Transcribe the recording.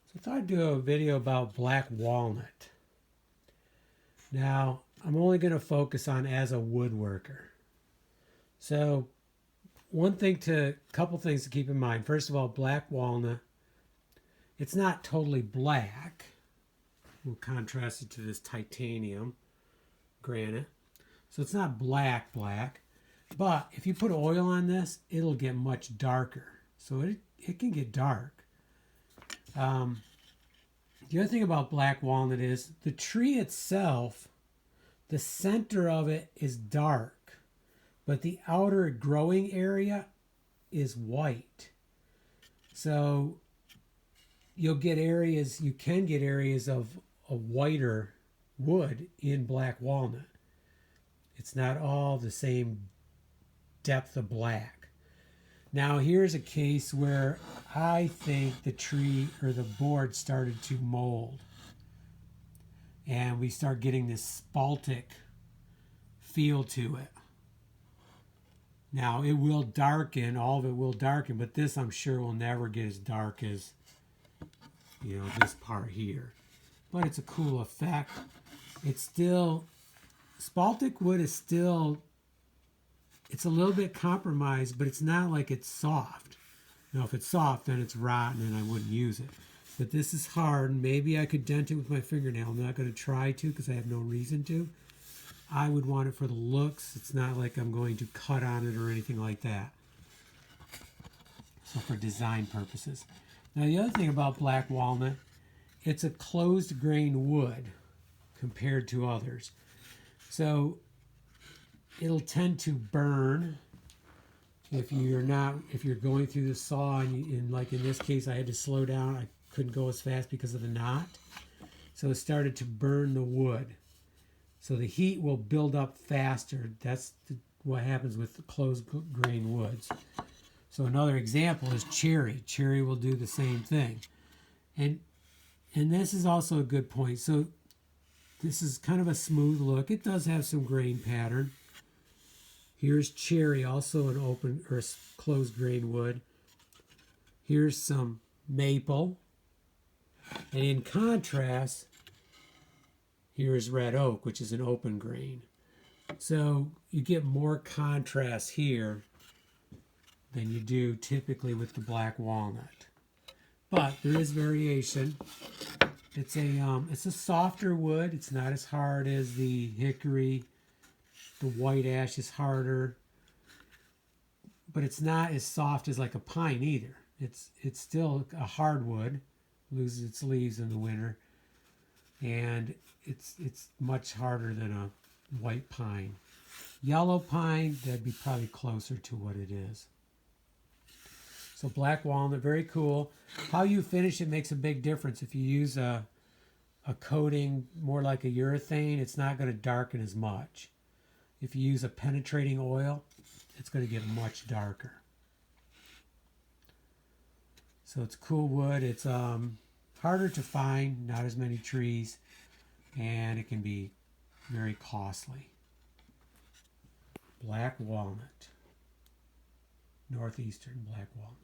So I thought I'd do a video about black walnut. Now, I'm only going to focus on as a woodworker. So, couple things to keep in mind. First of all, black walnut, it's not totally black. We'll contrast it to this titanium granite. So it's not black, but if you put oil on this, it'll get much darker. So it can get dark. The other thing about black walnut is the tree itself, the center of it is dark, but the outer growing area is white. So you can get areas of a whiter wood in black walnut. It's not all the same depth of black. Now here's a case where I think the tree or the board started to mold. And we start getting this spaltic feel to it. Now it will darken, all of it will darken, but this I'm sure will never get as dark as, this part here. But it's a cool effect. It's still, spaltic wood is still, it's a little bit compromised, but it's not like it's soft. Now, if it's soft, then it's rotten and I wouldn't use it. But this is hard. Maybe I could dent it with my fingernail. I'm not going to try to because I have no reason to. I would want it for the looks. It's not like I'm going to cut on it or anything like that. So for design purposes. Now, the other thing about black walnut, it's a closed grain wood compared to others. So it'll tend to burn if you're going through the saw and like in this case I had to slow down. I couldn't go as fast because of the knot. So it started to burn the wood. So the heat will build up faster. That's what happens with the closed grain woods. So another example is cherry. Cherry will do the same thing. And this is also a good point. So this is kind of a smooth look. It does have some grain pattern. Here's cherry, also an open or closed grain wood. Here's some maple. And in contrast, here's red oak, which is an open grain. So you get more contrast here than you do typically with the black walnut. But there is variation. It's a softer wood. It's not as hard as the hickory. The white ash is harder, but it's not as soft as like a pine either. It's still a hardwood, loses its leaves in the winter, and it's much harder than a white pine. Yellow pine, that'd be probably closer to what it is. So black walnut, very cool. How you finish it makes a big difference. If you use a coating more like a urethane, it's not going to darken as much. If you use a penetrating oil, it's going to get much darker. So it's cool wood. It's harder to find, not as many trees, and it can be very costly. Black walnut. Northeastern black walnut.